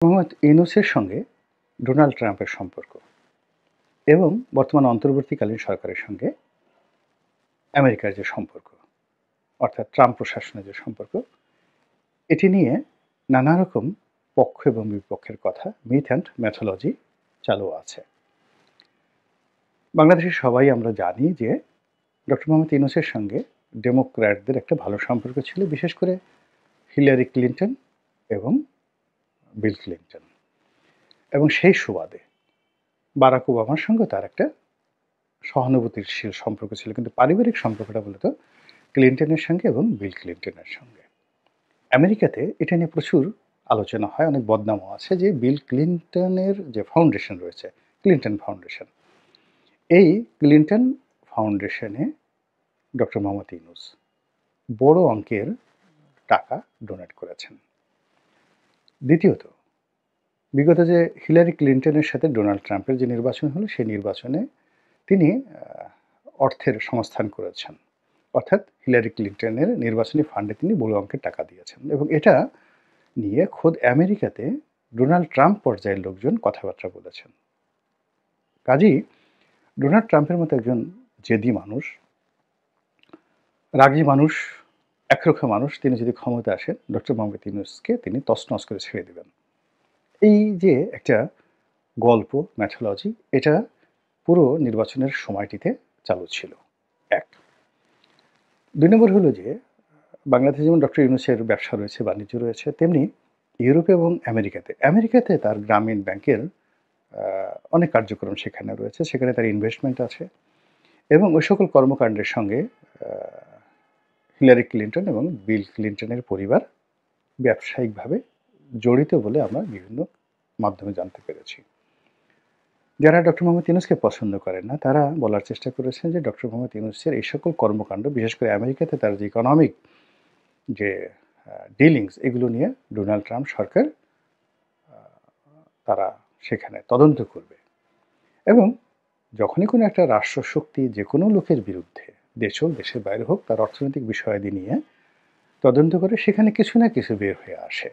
মোহাম্মদ ইউনূসের সঙ্গে ডোনাল্ড ট্রাম্পের সম্পর্ক এবং বর্তমান অন্তর্বর্তীকালীন সরকারের সঙ্গে আমেরিকার যে সম্পর্ক, অর্থাৎ ট্রাম্প প্রশাসনের যে সম্পর্ক, এটি নিয়ে নানা রকম পক্ষ এবং বিপক্ষের কথা, মিথ অ্যান্ড ম্যাথোলজি চালু আছে। বাংলাদেশের সবাই আমরা জানি যে ডক্টর মোহাম্মদ ইউনূসের সঙ্গে ডেমোক্র্যাটদের একটা ভালো সম্পর্ক ছিল, বিশেষ করে হিলারি ক্লিন্টন এবং বিল ক্লিন্টন, এবং সেই সুবাদে বারাক ওবামার সঙ্গে তার একটা সহানুভূতিশীল সম্পর্ক ছিল, কিন্তু পারিবারিক সম্পর্কটা মূলত ক্লিন্টনের সঙ্গে এবং বিল ক্লিন্টনের সঙ্গে। আমেরিকাতে এটা নিয়ে প্রচুর আলোচনা হয়, অনেক বদনামও আছে যে বিল ক্লিন্টনের যে ফাউন্ডেশন রয়েছে, ক্লিন্টন ফাউন্ডেশন, এই ক্লিন্টন ফাউন্ডেশনে ডক্টর মোহাম্মদ ইউনূস বড় অঙ্কের টাকা ডোনেট করেছেন। দ্বিতীয়ত, বিগত যে হিলারি ক্লিন্টনের সাথে ডোনাল্ড ট্রাম্পের যে নির্বাচন হলো, সেই নির্বাচনে তিনি অর্থের সংস্থান করেছেন, অর্থাৎ হিলারি ক্লিন্টনের নির্বাচনী ফান্ডে তিনি বড় অঙ্কের টাকা দিয়েছেন, এবং এটা নিয়ে খোদ আমেরিকাতে ডোনাল্ড ট্রাম্প পর্যায়ের লোকজন কথাবার্তা বলেছেন। কাজেই ডোনাল্ড ট্রাম্পের মতো একজন জেদি মানুষ, রাগী মানুষ, একরোখা মানুষ, তিনি যদি ক্ষমতা আসেন, ডক্টর মোহাম্মদ ইউনূসকে তিনি তছনছ করে ছেড়ে দেবেন। এই যে একটা গল্প, ম্যাথোলজি, এটা পুরো নির্বাচনের সময়টিতে চালু ছিল। এক। ২ নম্বর হলো যে বাংলাদেশে যেমন ডক্টর ইউনূসের ব্যবসা রয়েছে, বাণিজ্য রয়েছে, তেমনি ইউরোপে এবং আমেরিকাতে তার গ্রামীণ ব্যাংকের অনেক কার্যক্রম সেখানে রয়েছে, সেখানে তার ইনভেস্টমেন্ট আছে, এবং ওই সকল কর্মকাণ্ডের সঙ্গে হিলারি ক্লিন্টন এবং বিল ক্লিন্টনের পরিবার ব্যবসায়িকভাবে জড়িত বলে আমরা বিভিন্ন মাধ্যমে জানতে পেরেছি। যারা ডক্টর মোহাম্মদ ইউনূসকে পছন্দ করেন না, তারা বলার চেষ্টা করেছেন যে ডক্টর মোহাম্মদ ইউনূসের এই সকল কর্মকাণ্ড, বিশেষ করে আমেরিকাতে তার যে ইকোনমিক যে ডিলিংস, এগুলো নিয়ে ডোনাল্ড ট্রাম্প সরকার তারা সেখানে তদন্ত করবে, এবং যখনই কোনো একটা রাষ্ট্রশক্তি যে কোনো লোকের বিরুদ্ধে, দেশ হোক, দেশের বাইরে হোক, তার অর্থনৈতিক বিষয়াদি নিয়ে তদন্ত করে, সেখানে কিছু না কিছু বের হয়ে আসে।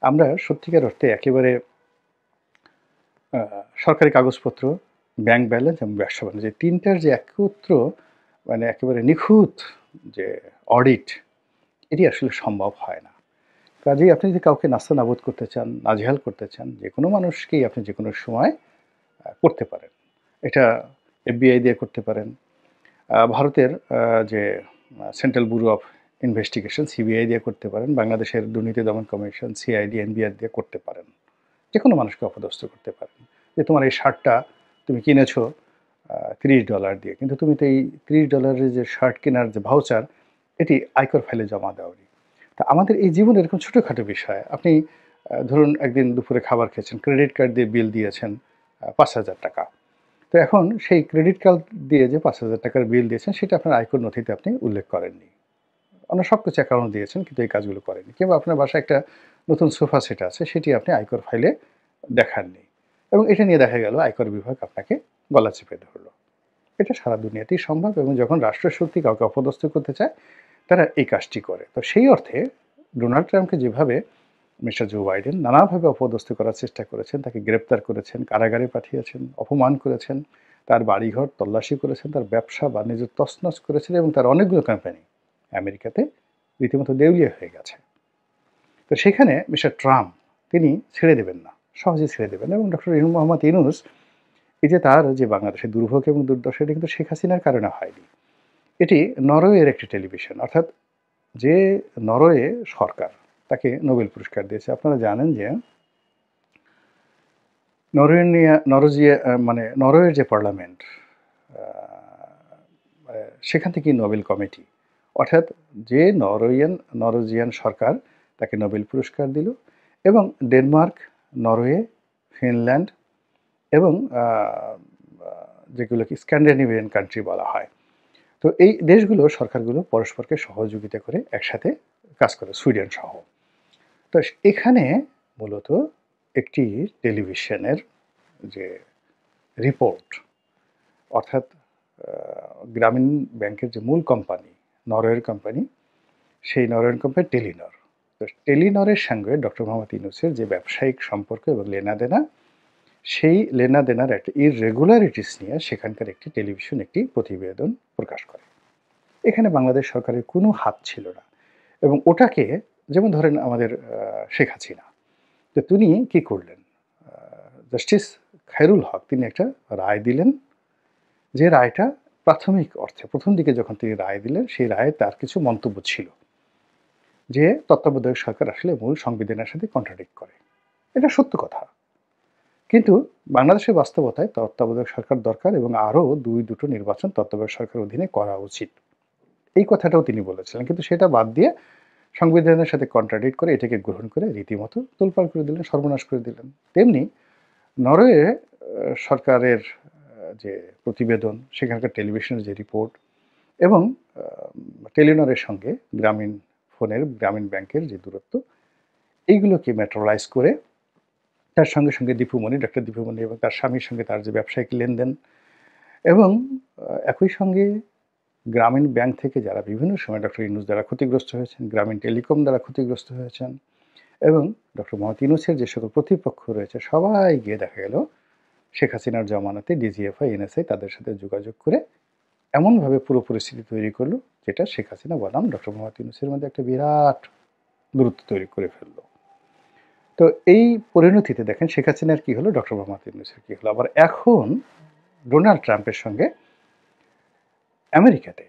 আমরা সত্যিকার অর্থে একেবারে সরকারি কাগজপত্র, ব্যাংক ব্যালেন্স এবং ব্যবসা বাণিজ্য, যে তিনটার যে একত্র মানে একেবারে নিখুঁত যে অডিট, এটি আসলে সম্ভব হয় না। কাজেই আপনি যদি কাউকে নাস্তানাবুদ করতে চান, নাজেহাল করতে চান, যে কোনো মানুষকেই আপনি যে কোনো সময় করতে পারেন। এটা এফবিআই দিয়ে করতে পারেন, ভারতের যে central bureau of investigation, CBI দিয়ে করতে পারেন, বাংলাদেশের দুর্নীতি দমন কমিশন, সিআইডি, এনবিআর দিয়ে করতে পারেন। যে কোনো মানুষকে অপদস্থ করতে পারেন যে তোমার এই শার্টটা তুমি কিনেছো $30 দিয়ে, কিন্তু তুমি তো এই $30 যে শার্ট কেনার যে ভাউচার, এটি আয়কর ফাইলে জমা দাওনি। তা আমাদের এই জীবনে এরকম ছোটোখাটো বিষয়, আপনি ধরুন একদিন দুপুরে খাবার খেয়েছেন, ক্রেডিট কার্ড দিয়ে বিল দিয়েছেন ৫,০০০ টাকা। তো এখন সেই ক্রেডিট কার্ড দিয়ে যে ৫,০০০ টাকার বিল দিয়েছেন, সেটা আপনার আয়কর নথিতে আপনি উল্লেখ করেননি। অন্য সব কিছু অ্যাকাউন্ট দিয়েছেন, কিন্তু এই কাজগুলো করেননি। কিংবা আপনার বাসায় একটা নতুন সোফা সেট আছে, সেটি আপনি আয়কর ফাইলে দেখাননি, এবং এটা নিয়ে দেখা গেল আয়কর বিভাগ আপনাকে গলা চেপে ধরল। এটা সারা দুনিয়াতেই সম্ভব, এবং যখন রাষ্ট্রশক্তি কাউকে অপদস্থ করতে চায়, তারা এই কাজটি করে। তো সেই অর্থে ডোনাল্ড ট্রাম্পকে যেভাবে মিস্টার জো বাইডেন নানাভাবে অপদস্থ করার চেষ্টা করেছেন, তাকে গ্রেপ্তার করেছেন, কারাগারে পাঠিয়েছেন, অপমান করেছেন, তার বাড়িঘর তল্লাশি করেছেন, তার ব্যবসা বাণিজ্য তছনছ করেছেন, এবং তার অনেকগুলো কোম্পানি আমেরিকাতে রীতিমতো দেউলিয়া হয়ে গেছে। তো সেখানে মিস্টার ট্রাম্প তিনি ছেড়ে দেবেন না, সহজে ছেড়ে দেবেন না। এবং ডক্টর মোহাম্মদ ইউনূস, এই যে তার যে বাংলাদেশের দুর্ভোগ এবং দুর্দশা, এটি কিন্তু শেখ হাসিনার কারণে হয়নি। এটি নরওয়ের একটি টেলিভিশন, অর্থাৎ যে নরওয়ে সরকার তাকে নোবেল পুরস্কার দিয়েছে। আপনারা জানেন যে নরওয়ের যে পার্লামেন্ট, সেখান থেকে নোবেল কমিটি, অর্থাৎ যে নরওয়েজিয়ান সরকার তাকে নোবেল পুরস্কার দিল, এবং ডেনমার্ক, নরওয়ে, ফিনল্যান্ড এবং যেগুলোকে স্ক্যান্ডিনেভিয়ান কান্ট্রি বলা হয়, তো এই দেশগুলো সরকারগুলো পরস্পরকে সহযোগিতা করে একসাথে কাজ করে, সুইডেন সহ। তো এখানে মূলত একটি টেলিভিশনের যে রিপোর্ট, অর্থাৎ গ্রামীণ ব্যাংকের যে মূল কোম্পানি, নরওয়ের কোম্পানি, সেই নরওয়ের কোম্পানি টেলিনর, তো টেলিনরের সঙ্গে ডক্টর মোহাম্মদ ইউনূসের যে ব্যবসায়িক সম্পর্ক এবং লেনাদেনা, সেই লেনাদেনার একটা ইররেগুলারিটিস নিয়ে সেখানকার একটি টেলিভিশন একটি প্রতিবেদন প্রকাশ করে। এখানে বাংলাদেশ সরকারের কোনো হাত ছিল না এবং ওটাকে, যেমন ধরেন আমাদের শেখ হাসিনা, তো তিনি কি করলেন? জাস্টিস খায়রুল হক তিনি একটা রায় দিলেন, যে রায়টা প্রাথমিক অর্থে প্রথম দিকে যখন তিনি রায় দিলেন, সেই রায়ে তার কিছু মন্তব্য ছিল যে তত্ত্বাবধায়ক সরকার আসলে মূল সংবিধানের সাথে কন্ট্রাডিক্ট করে। এটা সত্য কথা। কিন্তু বাংলাদেশের বাস্তবতায় তত্ত্বাবধায়ক সরকার দরকার এবং আরও দুটো নির্বাচন তত্ত্বাবধায়ক সরকারের অধীনে করা উচিত। এই কথাটাও তিনি বলেছিলেন। কিন্তু সেটা বাদ দিয়ে সংবিধানের সাথে কন্ট্রাডিক্ট করে এটাকে গ্রহণ করে রীতিমতো তোলপাড় করে দিলেন, সর্বনাশ করে দিলেন। তেমনি নরওয়ে সরকারের যে প্রতিবেদন, সেখানকার টেলিভিশনের যে রিপোর্ট এবং টেলিনরের সঙ্গে গ্রামীণ ফোনের, গ্রামীণ ব্যাংকের যে দূরত্ব, এইগুলোকে ম্যাটেরিয়ালাইজ করে তার সঙ্গে সঙ্গে দীপুমণি, ডক্টর দীপুমণি এবং তার স্বামীর সঙ্গে তার যে ব্যবসায়িক লেনদেন এবং একই সঙ্গে গ্রামীণ ব্যাংক থেকে যারা বিভিন্ন সময় ডক্টর ইউনূস দ্বারা ক্ষতিগ্রস্ত হয়েছেন, গ্রামীণ টেলিকম দ্বারা ক্ষতিগ্রস্ত হয়েছেন এবং ডক্টর মোহাম্মদ ইউনূসের যে সকল প্রতিপক্ষ রয়েছে সবাই গিয়ে দেখা গেল শেখ হাসিনার জমানাতে ডিজিএফআই, এনএসআই তাদের সাথে যোগাযোগ করে এমনভাবে পুরো পরিস্থিতি তৈরি করলো, যেটা শেখ হাসিনা বনাম ডক্টর মোহাম্মদ ইউনূসের মধ্যে একটা বিরাট দূরত্ব তৈরি করে ফেললো। তো এই পরিণতিতে দেখেন শেখ হাসিনার কী হলো, ডক্টর মোহাম্মদ ইউনূসের কী হলো। আবার এখন ডোনাল্ড ট্রাম্পের সঙ্গে আমেরিকাতে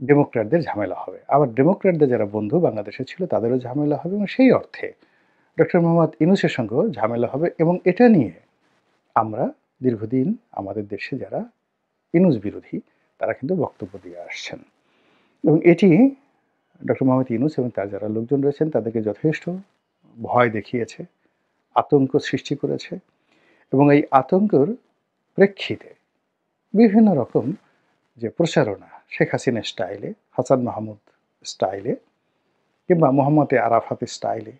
ডেমোক্র্যাটদের ঝামেলা হবে। আবার ডেমোক্র্যাটদের যারা বন্ধু বাংলাদেশে ছিল তাদেরও ঝামেলা হবে এবং সেই অর্থে ডক্টর মোহাম্মদ ইউনূসের সঙ্গেও ঝামেলা হবে এবং এটা নিয়ে আমরা দীর্ঘদিন আমাদের দেশে যারা ইউনূস বিরোধী তারা কিন্তু বক্তব্য দিয়ে আসছেন এবং এটি ডক্টর মোহাম্মদ ইউনূস এবং তার যারা লোকজন রয়েছেন তাদেরকে যথেষ্ট ভয় দেখিয়েছে, আতঙ্ক সৃষ্টি করেছে এবং এই আতঙ্কের প্রেক্ষিতে বিভিন্ন রকম যে প্রচারণা শেখ হাসিনা স্টাইলে, হাসান মাহমুদ স্টাইলে কিংবা মোহাম্মদ আরাফাত স্টাইলে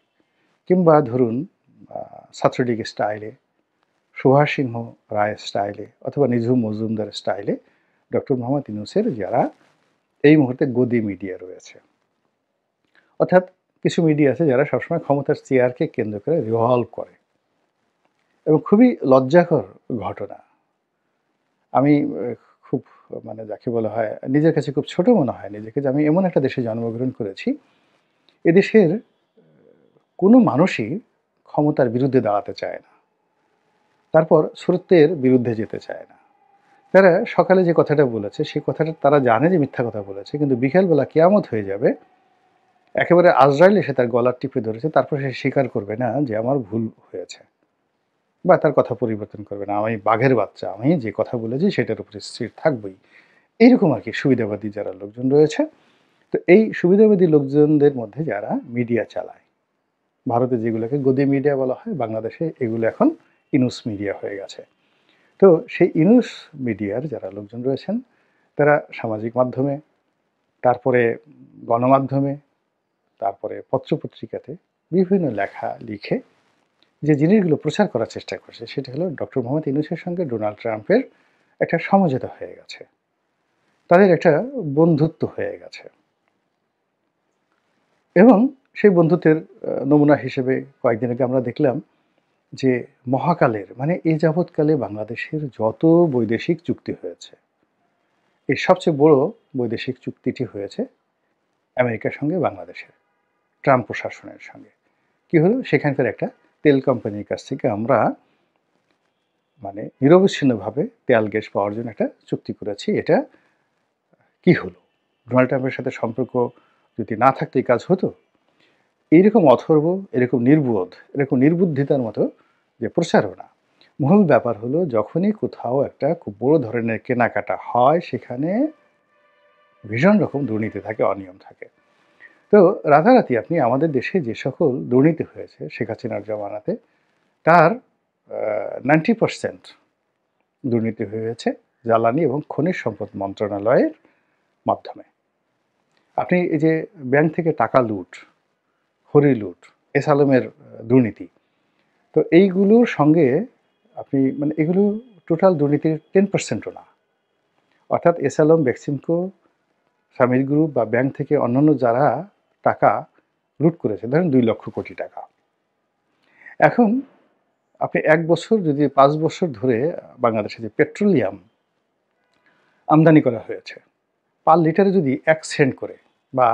কিংবা ধরুন ছাত্রলীগ স্টাইলে, সুভাষ সিংহ রায় স্টাইলে অথবা নিঝুম মজুমদার স্টাইলে ডক্টর মোহাম্মদ ইউনূসের যারা এই মুহূর্তে গদি মিডিয়া রয়েছে, অর্থাৎ কিছু মিডিয়া আছে যারা সবসময় ক্ষমতার চেয়ারকে কেন্দ্র করে রিভলভ করে এবং খুবই লজ্জাকর ঘটনা। আমি খুব মানে যাকে বলা হয় নিজের কাছে খুব ছোট মনে হয় নিজেকে, যে আমি এমন একটা দেশে জন্মগ্রহণ করেছি, এদেশের কোনো মানুষই ক্ষমতার বিরুদ্ধে দাঁড়াতে চায় না, তারপর সত্যের বিরুদ্ধে যেতে চায় না। তারা সকালে যে কথাটা বলেছে সেই কথাটা তারা জানে যে মিথ্যা কথা বলেছে, কিন্তু বিকেলবেলা কিয়ামত হয়ে যাবে, একেবারে আজরাইল এসে তার গলা টিপে ধরেছে, তারপর সে স্বীকার করবে না যে আমার ভুল হয়েছে বা তার কথা পরিবর্তন করবে না, আমি বাঘের বাচ্চা, আমি যে কথা বলেছি সেটার উপরে স্থির থাকবই। এইরকম আর কি সুবিধাবাদী যারা লোকজন রয়েছে। তো এই সুবিধাবাদী লোকজনদের মধ্যে যারা মিডিয়া চালায়, ভারতে যেগুলোকে গদি মিডিয়া বলা হয়, বাংলাদেশে এগুলো এখন ইউনূস মিডিয়া হয়ে গেছে। তো সেই ইউনূস মিডিয়ার যারা লোকজন রয়েছেন তারা সামাজিক মাধ্যমে, তারপরে গণমাধ্যমে, তারপরে পত্রপত্রিকাতে বিভিন্ন লেখা লিখে যে জিনিসগুলো প্রচার করার চেষ্টা করছে সেটা হলো ডক্টর মোহাম্মদ ইউনূসের সঙ্গে ডোনাল্ড ট্রাম্পের একটা সমঝোতা হয়ে গেছে, তাদের একটা বন্ধুত্ব হয়ে গেছে এবং সেই বন্ধুত্বের নমুনা হিসেবে কয়েকদিন আগে আমরা দেখলাম যে মহাকালের মানে এই যাবৎকালে বাংলাদেশের যত বৈদেশিক চুক্তি হয়েছে, এর সবচেয়ে বড় বৈদেশিক চুক্তিটি হয়েছে আমেরিকার সঙ্গে বাংলাদেশের ট্রাম্প প্রশাসনের সঙ্গে। কি হলো, সেখানকার একটা তেল কোম্পানির কাছ থেকে আমরা মানে নিরবচ্ছিন্নভাবে তেল গ্যাস পাওয়ার জন্য একটা চুক্তি করেছি। এটা কি হলো, ডোনাল্ড ট্রাম্পের সাথে সম্পর্ক যদি না থাকতো এই কাজ হতো? এইরকম অথর্ব, এরকম নির্বোধ, এরকম নির্বুদ্ধিতার মতো যে প্রচারণা। মূল ব্যাপার হলো যখনই কোথাও একটা খুব বড় ধরনের কেনাকাটা হয় সেখানে ভীষণ রকম দুর্নীতি থাকে, অনিয়ম থাকে। তো রাতারাতি আপনি আমাদের দেশে যে সকল দুর্নীতি হয়েছে শেখ হাসিনার জমানাতে, তার 90% দুর্নীতি হয়েছে জ্বালানি এবং খনিজ সম্পদ মন্ত্রণালয়ের মাধ্যমে। আপনি এই যে ব্যাংক থেকে টাকা লুট, হরি লুট, এস আলমের দুর্নীতি, তো এইগুলোর সঙ্গে আপনি মানে এগুলো টোটাল দুর্নীতির 10%ও না। অর্থাৎ এস আলম, বেক্সিমকো, সামির গ্রুপ বা ব্যাংক থেকে অন্যান্য যারা টাকা লুট করেছে, ধরেন ২ লক্ষ কোটি টাকা। এখন আপনি ১ বছর যদি ৫ বছর ধরে বাংলাদেশে যে পেট্রোলিয়াম আমদানি করা হয়েছে, পার লিটারে যদি ১ সেন্ট করে বা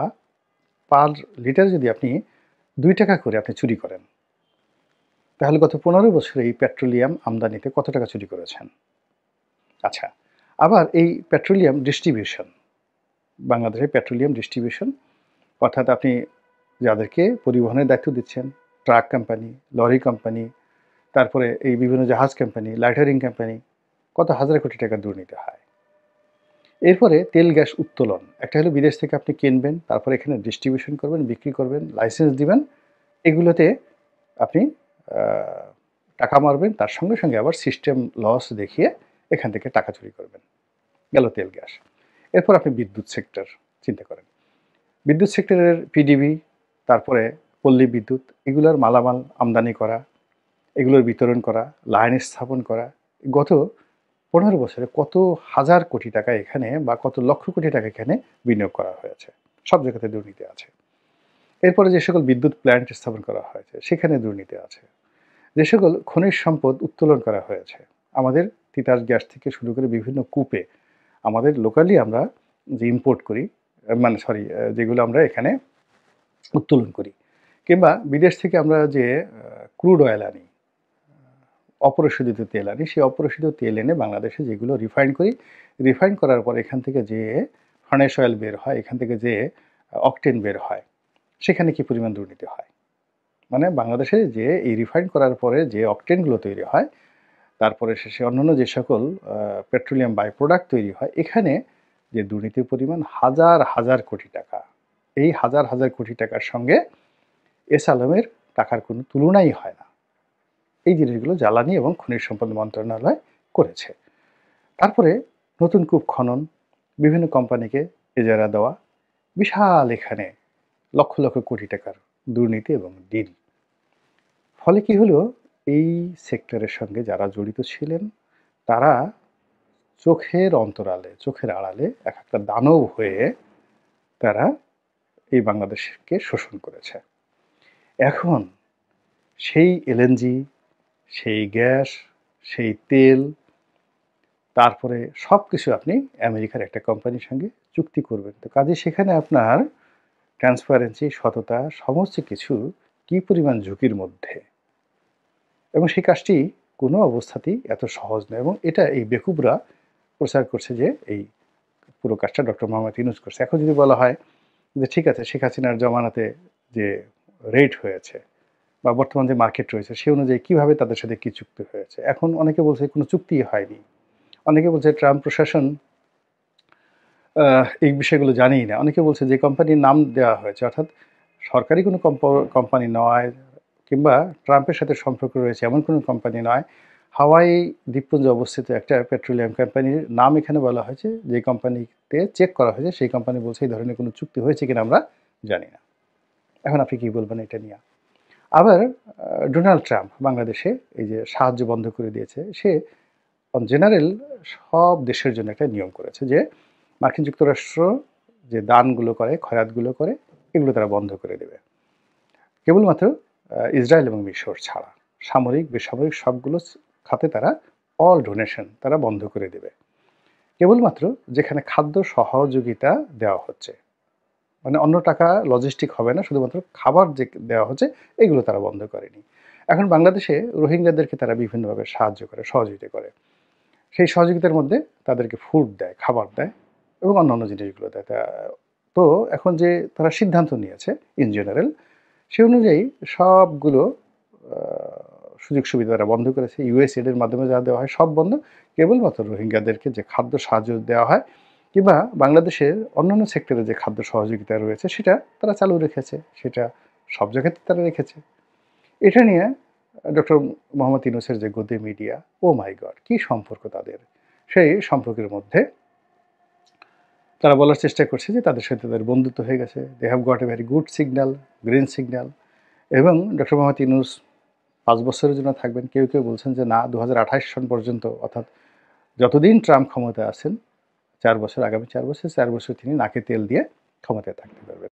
পার লিটারে যদি আপনি ৳২ করে আপনি চুরি করেন, তাহলে গত ১৫ বছরে এই পেট্রোলিয়াম আমদানিতে কত টাকা চুরি করেছেন? আচ্ছা, আবার এই পেট্রোলিয়াম ডিস্ট্রিবিউশন, বাংলাদেশের পেট্রোলিয়াম ডিস্ট্রিবিউশন অর্থাৎ আপনি যাদেরকে পরিবহনের দায়িত্ব দিচ্ছেন, ট্রাক কোম্পানি, লরি কোম্পানি, তারপরে এই বিভিন্ন জাহাজ কোম্পানি, লাইটারিং কোম্পানি, কত হাজার কোটি টাকার দুর্নীতি হয়। এরপরে তেল গ্যাস উত্তোলন, একটা হলো বিদেশ থেকে আপনি কিনবেন, তারপরে এখানে ডিস্ট্রিবিউশন করবেন, বিক্রি করবেন, লাইসেন্স দিবেন, এগুলোতে আপনি টাকা মারবেন, তার সঙ্গে সঙ্গে আবার সিস্টেম লস দেখিয়ে এখান থেকে টাকা চুরি করবেন। গেল তেল গ্যাস। এরপর আপনি বিদ্যুৎ সেক্টর চিন্তা করেন। বিদ্যুৎ সেক্টরের পিডিবি, তারপরে পল্লী বিদ্যুৎ, এগুলোর মালামাল আমদানি করা, এগুলোর বিতরণ করা, লাইন স্থাপন করা, গত ১৫ বছরে কত হাজার কোটি টাকা এখানে বা কত লক্ষ কোটি টাকা এখানে বিনিয়োগ করা হয়েছে। সব জায়গাতে দুর্নীতি আছে। এরপরে যে সকল বিদ্যুৎ প্ল্যান্ট স্থাপন করা হয়েছে সেখানে দুর্নীতি আছে। যে সকল খনিজ সম্পদ উত্তোলন করা হয়েছে, আমাদের তিতাস গ্যাস থেকে শুরু করে বিভিন্ন কূপে আমাদের লোকালি আমরা যে ইম্পোর্ট করি, যেগুলো আমরা এখানে উত্তোলন করি, কিংবা বিদেশ থেকে আমরা যে ক্রুড অয়েল আনি, অপরিশোধিত তেল আনি, সেই অপরিশোধিত তেল এনে বাংলাদেশে যেগুলো রিফাইন করি, রিফাইন করার পর এখান থেকে যে ফার্নেস অয়েল বের হয়, এখান থেকে যে অকটেন বের হয়, সেখানে কি পরিমাণ দুর্নীতি হয়। মানে বাংলাদেশে যে এই রিফাইন করার পরে যে অকটেনগুলো তৈরি হয়, তারপরে শেষে অন্যান্য যে সকল পেট্রোলিয়াম বাই প্রোডাক্ট তৈরি হয়, এখানে যে দুর্নীতির পরিমাণ হাজার হাজার কোটি টাকা, এই হাজার হাজার কোটি টাকার সঙ্গে এস আলমের টাকার কোনো তুলনাই হয় না। এই জিনিসগুলো জ্বালানি এবং খনিজ সম্পদ মন্ত্রণালয় করেছে। তারপরে নতুন কূপ খনন, বিভিন্ন কোম্পানিকে এজারা দেওয়া, বিশাল এখানে লক্ষ লক্ষ কোটি টাকার দুর্নীতি এবং ডিল। ফলে কি হলো, এই সেক্টরের সঙ্গে যারা জড়িত ছিলেন তারা চোখের অন্তরালে, চোখের আড়ালে এক একটা দানব হয়ে তারা এই বাংলাদেশকে শোষণ করেছে। এখন সেই এলএনজি, সেই গ্যাস, সেই তেল, তারপরে সব কিছু আপনি আমেরিকার একটা কোম্পানির সঙ্গে চুক্তি করবেন। তো কাজে সেখানে আপনার ট্রান্সপারেন্সি, সততা, সমস্ত কিছু কী পরিমাণ ঝুঁকির মধ্যে, এবং সেই কাজটি কোনো অবস্থাতেই এত সহজ নয়। এবং এটা এই বেকুবরা প্রচার করছে যে এই পুরো কাজটা ডক্টর মোহাম্মদ ইউনূস করছে। এখন যদি বলা হয় যে ঠিক আছে, শেখ হাসিনার জমানাতে যে রেট হয়েছে বা বর্তমান যে মার্কেট রয়েছে সে অনুযায়ী কীভাবে তাদের সাথে কী চুক্তি হয়েছে, এখন অনেকে বলছে কোনো চুক্তিই হয়নি। অনেকে বলছে ট্রাম্প প্রশাসন এই বিষয়গুলো জানেই না। অনেকে বলছে যে কোম্পানির নাম দেওয়া হয়েছে, অর্থাৎ সরকারি কোনো কোম্পানি নয়, কিংবা ট্রাম্পের সাথে সম্পর্ক রয়েছে এমন কোনো কোম্পানি নয়, হাওয়াই দ্বীপপুঞ্জে অবস্থিত একটা পেট্রোলিয়াম কোম্পানির নাম এখানে বলা হয়েছে। যে কোম্পানিতে চেক করা হয়েছে সেই কোম্পানি বলছে এই ধরনের কোনো চুক্তি হয়েছে কিনা আমরা জানি না। এখন আপনি কী বলবেন এটা নিয়ে? আবার ডোনাল্ড ট্রাম্প বাংলাদেশে এই যে সাহায্য বন্ধ করে দিয়েছে, সে অন জেনারেল সব দেশের জন্য একটা নিয়ম করেছে যে মার্কিন যুক্তরাষ্ট্র যে দানগুলো করে, খয়রাতগুলো করে, এগুলো তারা বন্ধ করে দেবে। কেবলমাত্র ইসরায়েল এবং মিশর ছাড়া সামরিক, বেসামরিক সবগুলো খাতে তারা অল ডোনেশন তারা বন্ধ করে দেবে। কেবলমাত্র যেখানে খাদ্য সহযোগিতা দেওয়া হচ্ছে, মানে অন্য টাকা লজিস্টিক হবে না, শুধুমাত্র খাবার যে দেওয়া হচ্ছে এগুলো তারা বন্ধ করেনি। এখন বাংলাদেশে রোহিঙ্গাদেরকে তারা বিভিন্নভাবে সাহায্য করে, সহযোগিতা করে। সেই সহযোগিতার মধ্যে তাদেরকে ফুড দেয়, খাবার দেয় এবং অন্যান্য জিনিসগুলো দেয়। তো এখন যে তারা সিদ্ধান্ত নিয়েছে ইন জেনারেল, সে অনুযায়ী সবগুলো সুযোগ সুবিধা তারা বন্ধ করেছে। ইউএসএইডের মাধ্যমে যা দেওয়া হয় সব বন্ধ। কেবলমাত্র রোহিঙ্গাদেরকে যে খাদ্য সাহায্য দেওয়া হয় কিংবা বাংলাদেশের অন্যান্য সেক্টরে যে খাদ্য সহযোগিতা রয়েছে সেটা তারা চালু রেখেছে, সেটা সব জায়গাতে তারা রেখেছে। এটা নিয়ে ডক্টর মোহাম্মদ ইউনূসের যে গদি মিডিয়া, ও মাই গড, কী সম্পর্ক তাদের! সেই সম্পর্কের মধ্যে তারা বলার চেষ্টা করছে যে তাদের সাথে তাদের বন্ধুত্ব হয়ে গেছে, they have got a very good signal, green signal. এবং ডক্টর মোহাম্মদ ইউনূস ৫ বছরের জন্য থাকবেন। কেউ কেউ বলছেন যে না, ২০২৮ সন পর্যন্ত, অর্থাৎ যতদিন ট্রাম্প ক্ষমতায় আছেন, ৪ বছর, আগামী ৪ বছর তিনি নাকে তেল দিয়ে ক্ষমতায় থাকতে পারবেন।